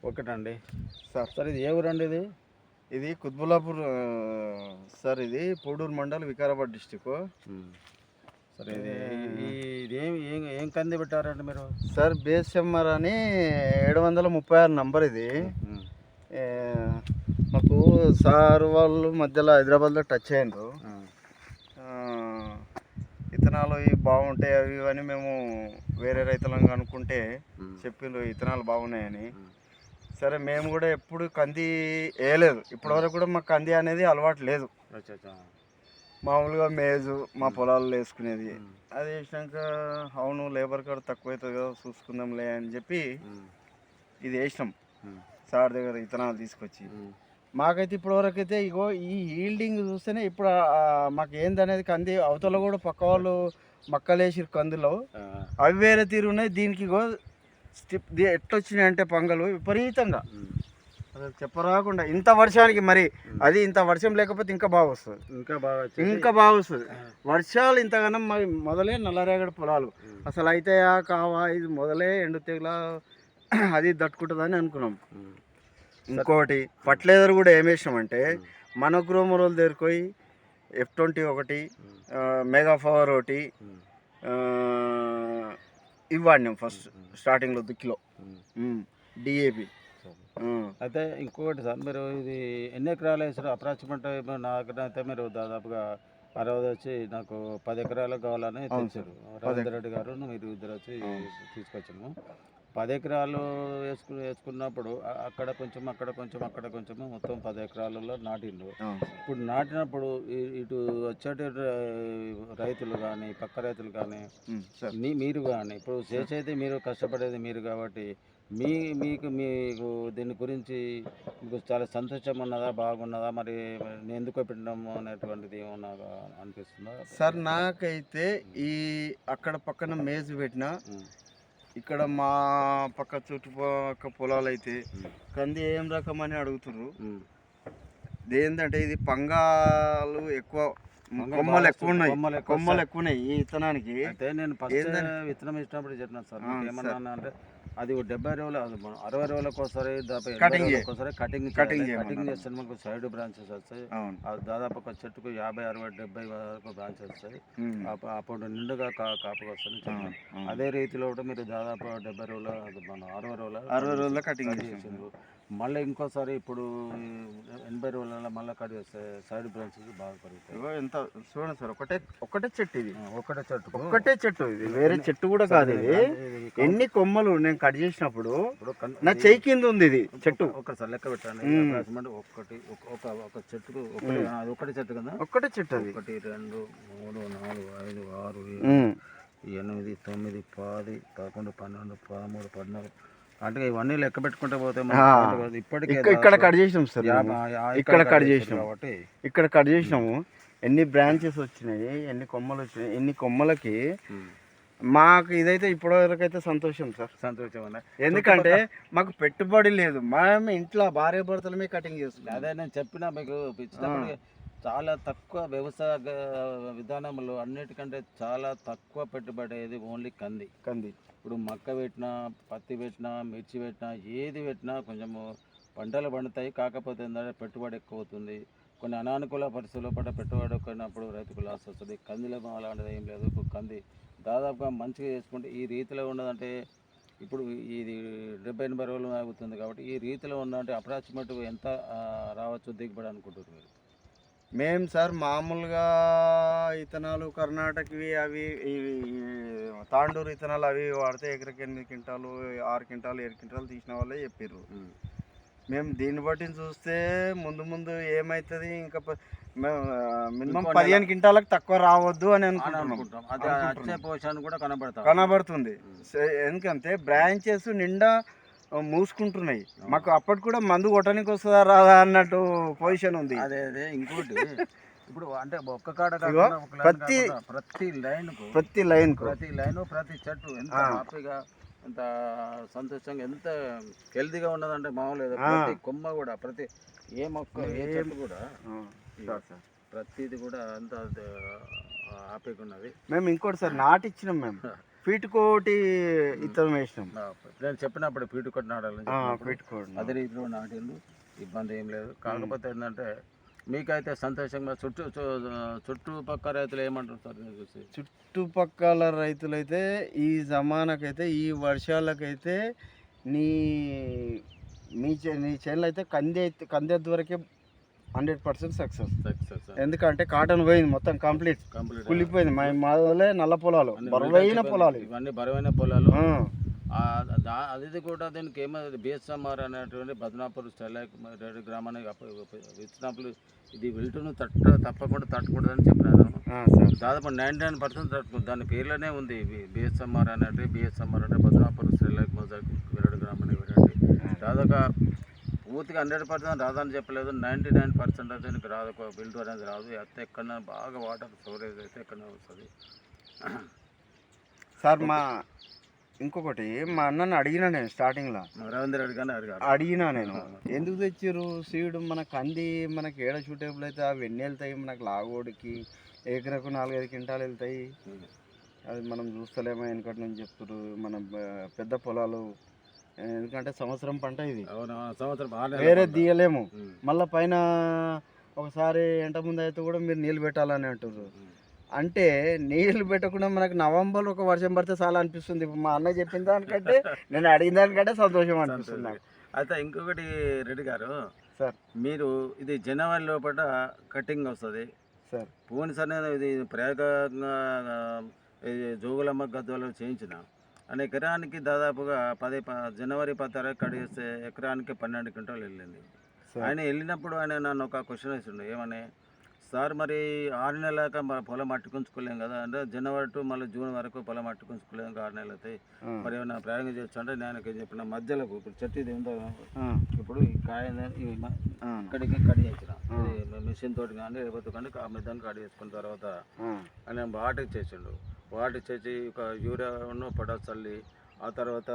ఒకటండి sir. Sir ఇది ఏ ఊరండి ఇది? ఇది కుత్బుల్లాపూర్ సార్. ఇది పూడూరు మండల్, వికారాబాద్ డిస్టిక్. సరే ఇది ఇది ఏం ఏం ఏం కంది పెట్టారండి మీరు? సార్ బిఎస్ఎంఆర్ అని 736 నంబర్ ఇది. ఏ, మాకు సార్ వాళ్ళు మధ్యలో హైదరాబాద్లో టచ్ అయ్యారు. ఇథనాలు ఇవి బాగుంటాయి అవి అని మేము వేరే రైతులను అనుకుంటే చెప్పిండ్రు ఇథనాలు బాగున్నాయని. సరే మేము కూడా ఎప్పుడు కంది వేయలేదు, ఇప్పటివరకు కూడా మాకు కంది అనేది అలవాటు లేదు. మామూలుగా మేజు మా పొలాల్లో వేసుకునేది. అది వేసినాక అవును లేబర్ కార్డు తక్కువ అవుతుంది కదా చూసుకుందాంలే అని చెప్పి ఇది వేసినాం సార్ దగ్గర ఇథనాలు తీసుకొచ్చి. మాకైతే ఇప్పటివరకు అయితే ఇగో ఈ హీల్డింగ్ చూస్తేనే ఇప్పుడు మాకు ఏందనేది కంది అవతల కూడా పక్క వాళ్ళు మక్కలు వేసి కందులో అవి వేరే తీరు ఉన్నాయి. దీనికి ఇగో స్టిప్ ఎట్లొచ్చినాయి అంటే పంగలు విపరీతంగా అసలు చెప్పరాకుండా ఇంత వర్షానికి. మరి అది ఇంత వర్షం లేకపోతే ఇంకా బాగా వస్తుంది, ఇంకా బాగా వస్తుంది. వర్షాలు ఇంతగానం మొదలే నల్లరేగడి పొలాలు అసలు అయితాయా కావా, ఇది మొదలే ఎండు తెగుల అది తట్టుకుంటుందని అనుకున్నాం. ఇంకోటి ఫర్టిలైజర్ కూడా ఏం వేసినామంటే మనోగ్రోమోరోల్ దగ్గరపోయి F20 ఒకటి, మెగా పవర్ ఒకటి ఇవి వాడినాం ఫస్ట్ స్టార్టింగ్లో దుక్కిలో డిఏపి. అయితే ఇంకొకటి సార్, మీరు ఇది ఎన్ని ఎకరాలు వేసారు అప్రాక్సిమేట్? నాకైతే మీరు దాదాపుగా 60 వచ్చి నాకు 10 ఎకరాలు కావాలని తెలిసారు. రవీంద్ర రెడ్డి గారు మీరు ఇద్దరు వచ్చి తీసుకొచ్చాము. 10 ఎకరాలు వేసుకున్నప్పుడు అక్కడ కొంచెం అక్కడ కొంచెం మొత్తం 10 ఎకరాలలో నాటిండు. ఇప్పుడు నాటినప్పుడు ఇటు వచ్చేటి రైతులు కానీ పక్క రైతులు కానీ మీరు కానీ ఇప్పుడు చేసేది మీరు, కష్టపడేది మీరు కాబట్టి మీకు దీని గురించి మీకు చాలా సంతోషం ఉన్నదా, బాగున్నదా, మరి నేను ఎందుకు పెట్టడం అనేటువంటిది ఏమన్నా అనిపిస్తుందా సార్? నాకైతే ఈ అక్కడ పక్కన మేజు పెట్టిన ఇక్కడ మా పక్క చుట్టుపక్క పొలాలు అయితే కంది ఏం రకం అని అడుగుతుర్రు. ఏంటంటే ఇది పంగాలు ఎక్కువ, కొమ్మలు ఎక్కువ ఉన్నాయి ఈ విత్తనానికి. అయితే నేను విత్తనం ఇచ్చినప్పుడు చెప్పిన సార్ ఏమన్నా అంటే అది 70 రోజులు 60 రోజులకు ఒకసారి కటింగ్ చేస్తే మనకు సైడ్ బ్రాంచెస్ వస్తాయి. దాదాపు ఒక చెట్టుకు 50, 60, 70 వరకు బ్రాంచెస్ వస్తాయి. అప్పుడు నిండుగా కాపుగా వస్తుంది. అదే రీతిలో కూడా మీరు దాదాపు 70 రోజుల 60 రోజుల కటింగ్ చేసిండ్రు. మళ్ళీ ఇంకోసారి ఇప్పుడు 80 రోజుల మళ్ళీ కట్ చేస్తే సైడ్ బ్రాంచెస్ బాగా పెరుగుతాయి. ఎంత చూడండి సార్, ఒకటే చెట్టు ఇది, ఒకటే చెట్టు ఇది, వేరే చెట్టు కూడా కాదు ఇది. ఎన్ని కొమ్మలు నేను కట్ చేసినప్పుడు నా చెయ్యి కింద ఉంది ఇది చెట్టు. ఒకసారి లెక్క పెట్టండి. ఒక చెట్టుకు ఒకటి చెట్టు కదా, ఒకటే చెట్టు అది. 1, 2, 3, 4, 5, 6, 7, 8, 9, 10, 11, 12, 13, 14 అంటే ఇవన్నీ లెక్క పెట్టుకుంటే పోతే ఇప్పటికీ ఇక్కడ కట్ చేసినాం సార్. ఇక్కడ కట్ చేసినాం కాబట్టి ఇక్కడ కట్ చేసినాము. ఎన్ని బ్రాంచెస్ వచ్చినాయి, ఎన్ని కొమ్మలు వచ్చినాయి, ఎన్ని కొమ్మలకి మాకు ఇదైతే ఇప్పటివరకు అయితే సంతోషం సార్. సంతోషం అన్న, ఎందుకంటే మాకు పెట్టుబడి లేదు, మేము ఇంట్లో భార్య భర్తలమే కటింగ్ చేస్తున్నాం. అదే నేను చెప్పిన మీకు ఇచ్చినప్పుడు చాలా తక్కువ వ్యవసాయ విధానంలో అన్నిటికంటే చాలా తక్కువ పెట్టుబడి అయ్యేది ఓన్లీ కంది. ఇప్పుడు మక్క పెట్టినా, పత్తి పెట్టినా, మిర్చి పెట్టినా, ఏది పెట్టినా కొంచెము పంటలు పండుతాయి. కాకపోతే ఏంటంటే పెట్టుబడి ఎక్కువ అవుతుంది. కొన్ని అనానుకూల పరిస్థితుల్లో పట్ల పెట్టుబడి ఎక్కువైనప్పుడు రైతుకు లాస్ వస్తుంది. కందిలో అలాంటిది ఏం లేదు. ఇప్పుడు కంది దాదాపుగా మంచిగా చేసుకుంటే ఈ రీతిలో ఉన్నదంటే ఇప్పుడు ఇది 70-80 రోజులు అవుతుంది కాబట్టి ఈ రీతిలో ఉన్నదంటే అప్రాక్సిమేట్ ఎంత రావచ్చు దిగుబడి అనుకుంటున్నారు మీరు? మేము సార్ మామూలుగా ఇథనాలు కర్ణాటకవి అవి తాండూరు ఇథనాలు అవి వాడితే ఎకరకి 8 క్వింటాలు 6 క్వింటాలు 7 క్వింటాలు తీసిన వాళ్ళే చెప్పారు. మేము దీన్ని బట్టి చూస్తే ముందు ఏమవుతుంది, ఇంకా మినిమం 15 క్వింటాలకు తక్కువ రావద్దు అని అనుకుంటున్నాం. కనబడుతుంది. ఎందుకంటే బ్రాంచెస్ నిండా మూసుకుంటున్నాయి. మాకు అప్పటి కూడా మందు కొట్టడానికి వస్తుందా రాదా అన్నట్టు పొజిషన్ ఉంది. అదే ఇంకోటి ఇప్పుడు అంటే ఒక్క కాడ ప్రతి లైన్ ప్రతి చెట్టు ఎంత హ్యాపీగా, ఎంత సంతోషంగా, ఎంత హెల్తీగా ఉన్నదంటే మామూలు. ప్రతి కొమ్మ కూడా, ప్రతి ఏ మొక్క ఏ చెట్టు కూడా ప్రతిది కూడా అంత హ్యాపీగా ఉన్నది. మేము ఇంకోటి సార్ నాటిచ్చినాం. మేము ఫీట్ కోటి ఇత్తనం వేసినాం. నేను చెప్పినప్పుడు ఫీట్ కొట్టి నాటాలని చెప్పినప్పుడు ఫీట్ కోటి అదే రీతిలో నాటిండు, ఇబ్బంది ఏం లేదు. కాకపోతే ఏంటంటే మీకైతే సంతోషంగా చుట్టుపక్కల రైతులు ఏమంటారు సార్ మీరు చూసి? చుట్టుపక్కల రైతులైతే ఈ జమానాకైతే ఈ వర్షాలకైతే నీ నీ చేనులు అయితే కంది వరకే 100% సక్సెస్. ఎందుకంటే కాటన్ పోయింది మొత్తం కంప్లీట్ కుళ్ళిపోయింది. మాదే నల్ల పొలాలు, బరువైన పొలాలు, ఇవన్నీ బరువైన పొలాలు. అది కూడా దీనికి ఏమైంది బిఎస్ఎంఆర్ అనేటువంటి బద్నాపూర్ స్టైలాక్ రెడ్డి గ్రామానికి ఇచ్చినప్పుడు ఇది వెల్టును తప్పకుండా తట్టుకుంటుందని చెప్పినాను. దాదాపు 99% తట్టుకుంటుంది. దాని పేర్లోనే ఉంది బిఎస్ఎంఆర్ అనేటి. బిఎస్ఎంఆర్ అంటే బద్నాపూర్ స్టైలాక్ మొజాక్ రెడ్డి గ్రామానికి వెరైటీ. దాదాపు పూర్తిగా 100% రాదని చెప్పలేదు, 99% దీనికి రాదు. బిల్డ్ అనేది రాదు. అయితే ఎక్కడన్నా బాగా వాటర్ స్టోరేజ్ అయితే ఎక్కడన్నా వస్తుంది సార్. ఇంకొకటి మా అన్నని అడిగినా నేను స్టార్టింగ్లో, రవీంద్ర రెడ్డి గారిని అడిగినా నేను, ఎందుకు తెచ్చారు సీడ్ మనకు అంది, మనకి ఏడ షూటేబుల్ అయితే అవి ఎన్ని వెళ్తాయి, మనకు లాగోడికి ఏకరకు 4-5 క్వింటాలు వెళ్తాయి, అది మనం చూస్తలేమో వెనకటి నుంచి చెప్తారు. మన పెద్ద పొలాలు, ఎందుకంటే సంవత్సరం పంట ఇది, వేరే తీయలేము. మళ్ళీ పైన ఒకసారి ఎంట ముందు అయితే కూడా మీరు నీళ్ళు పెట్టాలని అంటారు. అంటే నీళ్ళు పెట్టకుండా మనకు నవంబర్ ఒక వర్షం పడితే చాలా అనిపిస్తుంది. ఇప్పుడు మా అన్న చెప్పిన దానికంటే నేను అడిగిన దానికంటే సంతోషం అనిపిస్తుంది నాకు. అయితే ఇంకొకటి రెడ్డి గారు సార్, మీరు ఇది జనవరి లోపల కటింగ్ వస్తుంది సార్. పోయినసారి ఇది ప్రయోగంగా జోగులమ్మ గద్వాలో చేయించిన అని ఎకరానికి దాదాపుగా జనవరి 10 కడిగేస్తే ఎకరానికి 12 క్వింటాలు వెళ్ళింది. ఆయన వెళ్ళినప్పుడు ఆయన నన్ను ఒక క్వశ్చన్ వేసిండు, ఏమని సార్ మరి 6 నెలలక పొలం మట్టుకుంచుకోలేం కదా, అంటే జనవరి టు మళ్ళీ జూన్ వరకు పొలం మట్టుకుంచుకోలేం, 6 నెలలు అవుతాయి, మరి ఏమైనా ప్రయోగం చేయొచ్చు అంటే నేను చెప్పిన మధ్యలో ఇప్పుడు చెట్టు ఇది ఉందో ఇప్పుడు ఈ కాయ ఇక్కడికి కడి చేసిన మిషన్ తోటి కానీ లేకపోతే కానీ దాన్ని కడి చేసుకున్న తర్వాత ఆయన వాటర్ చేసిండు. వాటర్ చేసి ఒక యూరియా పొటాస్ చల్లి ఆ తర్వాత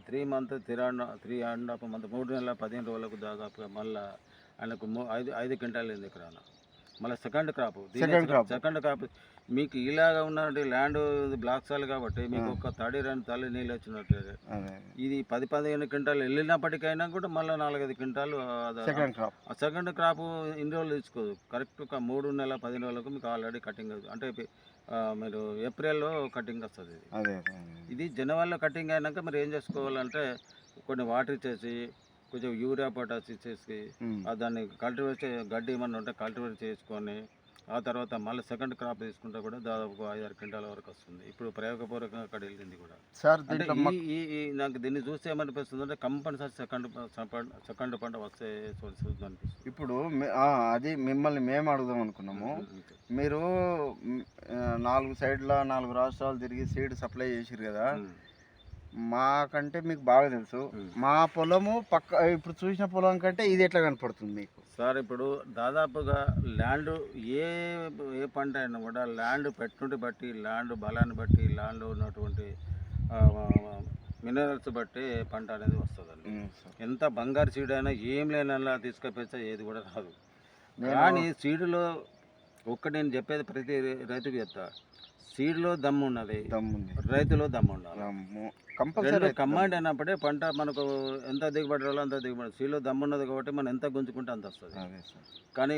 3 మంత్స్ 3.5 మంత్ 3 నెలల 15 రోజులకు దాదాపుగా మళ్ళీ ఆయనకు 5 క్వింటాలు అయింది ఇక్కడ. మళ్ళీ సెకండ్ క్రాప్ మీకు ఇలాగా ఉన్నట్టు ల్యాండ్ బ్లాక్ సాల్ కాబట్టి మీకు ఒక 2 తల్లి నీళ్ళు వచ్చినట్టు ఇది 10-15 క్వింటాలు వెళ్ళినప్పటికైనా కూడా మళ్ళీ 4-5 క్వింటాలు సెకండ్ క్రాప్ ఇన్ని రోజులు తీసుకోదు. కరెక్ట్ ఒక 3 నెలల 15 రోజులకు మీకు ఆల్రెడీ కటింగ్ అవుతుంది. అంటే మీరు ఏప్రిల్లో కటింగ్ వస్తుంది. ఇది జనవరిలో కటింగ్ అయినాక మీరు ఏం చేసుకోవాలంటే కొన్ని వాటర్ ఇచ్చేసి కొంచెం యూరియా పొటాస్ ఇచ్చేసి దాన్ని కల్టివేట్ గడ్డి ఏమన్నా ఉంటే కల్టివేట్ చేసుకొని ఆ తర్వాత మళ్ళీ సెకండ్ క్రాప్ తీసుకుంటే కూడా దాదాపు 5-6 క్వింటాల వరకు వస్తుంది. ఇప్పుడు ప్రయోగపూర్వకంగా అక్కడ వెళ్ళింది కూడా సార్. నాకు దీన్ని చూస్తే ఏమనిపిస్తుంది అంటే కంపల్సరీ సెకండ్ పంట వస్తే అనిపిస్తుంది. ఇప్పుడు అది మిమ్మల్ని మేము అడుగుదాం అనుకున్నాము. మీరు 4 సైడ్ల 4 రాష్ట్రాలు తిరిగి సీడ్ సప్లై చేసిరు కదా, మాకంటే మీకు బాగా తెలుసు. మా పొలము పక్క ఇప్పుడు చూసిన పొలం కంటే ఇది ఎట్లా కనపడుతుంది మీకు సార్? ఇప్పుడు దాదాపుగా ల్యాండ్ ఏ పంట అయినా కూడా ల్యాండ్ పెట్టుబడి బట్టి, ల్యాండ్ బలాన్ని బట్టి, ల్యాండ్ ఉన్నటువంటి మినరల్స్ బట్టి పంట అనేది వస్తుందండి. ఎంత బంగారు సీడ్ అయినా ఏం లేనలా తీసుకొస్తే ఏది కూడా రాదు. కానీ సీడులో నేను చెప్పేది ప్రతి రైతుకి చెప్తా, సీడ్లో దమ్ము ఉన్నది, రైతులో దమ్ము ఉండాలి. కంబైండ్ అయినప్పుడే పంట మనకు ఎంత దిగుబడి రాలో అంత దిగుబడి. సీడ్లో దమ్ము ఉన్నది కాబట్టి మనం ఎంత గుంజుకుంటే అంత వస్తుంది. కానీ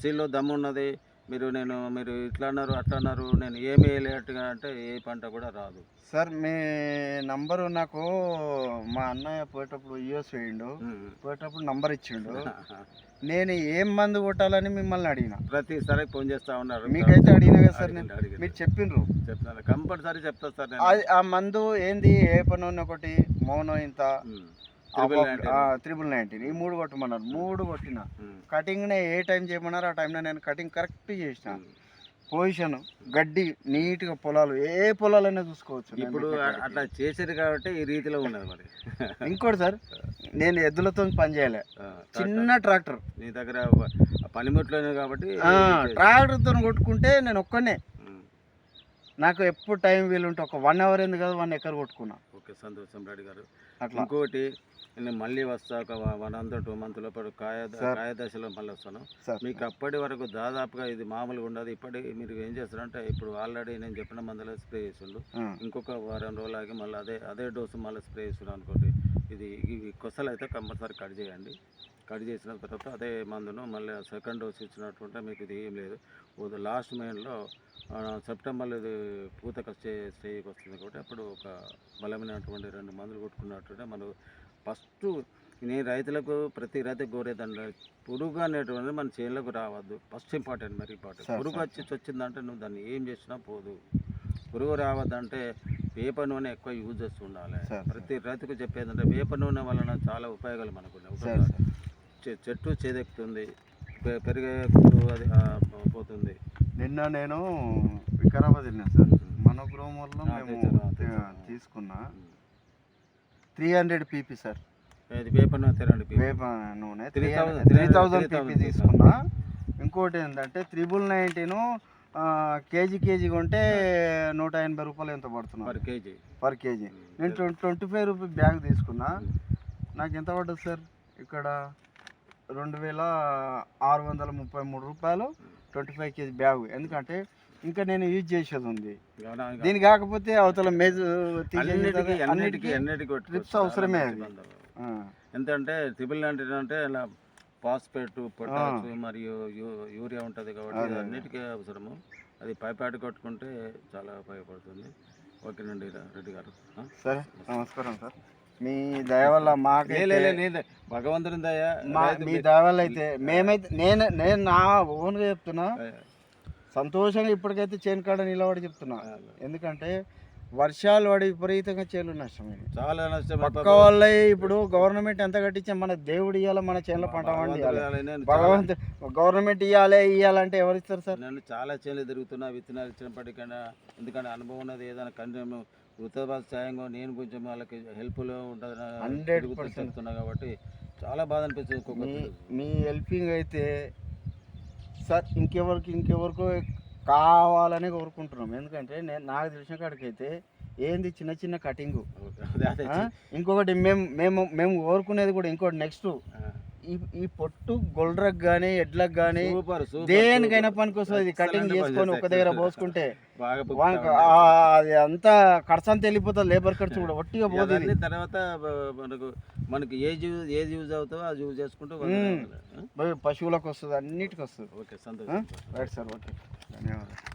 సీడ్లో దమ్ము ఉన్నది, మీరు ఇట్లా అన్నారు అట్లా అన్నారు, నేను ఏమి వేయలేట్టుగా అంటే ఏ పంట కూడా రాదు. సార్ మీ నంబరు నాకు మా అన్నయ్య పోయేటప్పుడు యూఎస్ వేయండు, పోయేటప్పుడు నంబర్ ఇచ్చిండు. నేను ఏం మందు కొట్టాలని మిమ్మల్ని అడిగిన, ప్రతిసారి ఫోన్ చేస్తా ఉన్నారు. మీకైతే అడిగిన కదా సార్, మీరు చెప్పిండ్రు. చెప్తాను, కంపల్సరీ చెప్తా సార్. ఆ మందు ఏంది, ఏ పని ఒకటి మౌనో ఇంత 319 ఈ 3 కొట్టమన్నారు. 3 కొట్టిన. కటింగ్ ఏ టైం చేయమన్నారు ఆ టైంలో నేను కటింగ్ కరెక్ట్ చేసిన. పొజిషన్ గడ్డి నీట్గా పొలాలు, ఏ పొలాలైనా చూసుకోవచ్చు. ఇప్పుడు అట్లా చేసేది కాబట్టి ఈ రీతిలో ఉన్నది. మరి ఇంకోటి సార్, నేను ఎద్దులతో పని చేయలే, చిన్న ట్రాక్టర్. నీ దగ్గర పనిముట్లోనే కాబట్టి ట్రాక్టర్తో కొట్టుకుంటే నేను ఒక్కనే, నాకు ఎప్పుడు టైం వీలుంటే ఒక 1 అవర్ ఎందుకు కదా 1 ఎకర్ కొట్టుకున్నా. ఓకే, సంతోషం రెడ్డి గారు. అట్లా ఇంకొకటి, నేను మళ్ళీ వస్తా ఒక 1 month లోపల సార్. కాయ దశలో మళ్ళీ వస్తాను. సార్ మీకు అప్పటి వరకు దాదాపుగా ఇది మామూలుగా ఉండదు. ఇప్పటి మీరు ఏం చేస్తారంటే, ఇప్పుడు ఆల్రెడీ నేను చెప్పిన మందులో స్ప్రే చేసిండు, ఇంకొక వారం రోజులు ఆగి మళ్ళీ అదే డోసు మళ్ళీ స్ప్రే చేస్తున్నాను అనుకోండి. ఇవి కొసలు అయితే కంపల్సరీ కట్ చేయండి. కట్ చేసిన తర్వాత అదే మందును మళ్ళీ సెకండ్ డోస్ ఇచ్చినట్టుంటే మీకు ఇది ఏం లేదు. లాస్ట్ మెయిన్లో సెప్టెంబర్లో ఇది పూతక స్టేజ్కి వస్తుంది కాబట్టి అప్పుడు ఒక బలమైనటువంటి 2 మందులు కొట్టుకున్నట్టుంటే మనకు ఫస్ట్ నేను రైతులకు ప్రతి రైతుకు కోరేదండి, పురుగు అనేటువంటిది మన చేనులకు రావద్దు. First important, very important. Sir, పురుగు సార్, వచ్చిందంటే నువ్వు దాన్ని ఏం చేసినా పోదు. పురుగు రావద్దంటే వేప నూనె ఎక్కువ యూజ్ చేస్తూ ఉండాలి. సార్, ప్రతి రైతుకు చెప్పేదంటే వేప నూనె వలన చాలా ఉపయోగాలు మనకు ఉన్నాయి. సార్, ఒకటి, సార్. చెట్టు చేదెక్కుతుంది, పెరిగే గుడ్డు అది పోతుంది. నిన్న నేను వికారాబాద్ వెళ్ళినా సార్. మన గ్రోమర్లో మేము తీసుకున్నా 300 pp సార్. ఇది వేప నూనె తెరండి, వేప నూనె 3000 3000 pp తీసుకున్నా. ఇంకోటి ఏంటంటే 1919 కేజీ కొంటే 180 రూపాయలు ఎంత పడుతున్నా పర్ కేజీ. నేను 25 రూపీ బ్యాగ్ తీసుకున్నా. నాకు ఎంత పడ్డది సార్ ఇక్కడ 2633 రూపాయలు 25 kg బ్యాగ్. ఎందుకంటే ఇంకా నేను యూజ్ చేసేది ఉంది. దీని కాకపోతే అవతల మేజు అన్నిటికీ ట్రిప్స్ అవసరమే అది. ఎంతంటే 999 అంటే ఇలా ఫాస్ఫేట్, పొటాష్ మరియు యూరియా ఉంటుంది కాబట్టి అన్నిటికీ అవసరము. అది పైపాటి కొట్టుకుంటే చాలా ఉపయోగపడుతుంది. ఓకేనండి రెడ్డి గారు. సరే, నమస్కారం సార్. మీ దయ వల్ల మాకైతే భగవంతుని దయ, మీ దయ వల్ల అయితే మేమైతే నేను నా ఓన్గా చెప్తున్నా, సంతోషంగా ఇప్పటికైతే చేను కాడ నిలబడి చెప్తున్నా. ఎందుకంటే వర్షాలు పడి విపరీతంగా చేను నష్టమైంది, చాలా నష్టం. పక్క వాళ్ళ ఇప్పుడు గవర్నమెంట్ ఎంత కట్టించా, మన దేవుడు ఇవ్వాలి, మన చేనులో పంట పండియాలి, భగవంతుడు గవర్నమెంట్ ఇవ్వాలంటే ఎవరు ఇస్తారు సార్? నేను చాలా చేనులు తిరుగుతున్నా, విత్తనాలు ఇచ్చినప్పటికన్నా. ఎందుకంటే అనుభవం ఉన్నది. ఏదైనా కొంచెం వృత్తిపర సాయంగా నేను కొంచెం వాళ్ళకి హెల్ప్లో ఉంటుంది 100% చెప్తున్నా కాబట్టి చాలా బాధ అనిపిస్తుంది. మీ హెల్పింగ్ అయితే సార్ ఇంకెవరికో కావాలని కోరుకుంటున్నాం. ఎందుకంటే నాకు తెలిసిన కాడికైతే ఏంది చిన్న కటింగు. ఇంకొకటి మేము కోరుకునేది కూడా ఇంకోటి, నెక్స్ట్ ఈ పొట్టు గొల్రకు కానీ ఎడ్లకు కానీ దేనికైనా పనికి వస్తుంది. కటింగ్ చేసుకొని ఒక దగ్గర పోసుకుంటే అది అంతా ఖర్చు అంతా వెళ్ళిపోతుంది. లేబర్ ఖర్చు కూడా ఒట్టిగా పోతుంది. తర్వాత మనకి ఏది యూజ్ అవుతుందో అది యూజ్ చేసుకుంటూ పశువులకు వస్తుంది, అన్నిటికి వస్తుంది. ఓకే, సంతోషం. రైట్ సార్, ఓకే, ధన్యవాదాలు.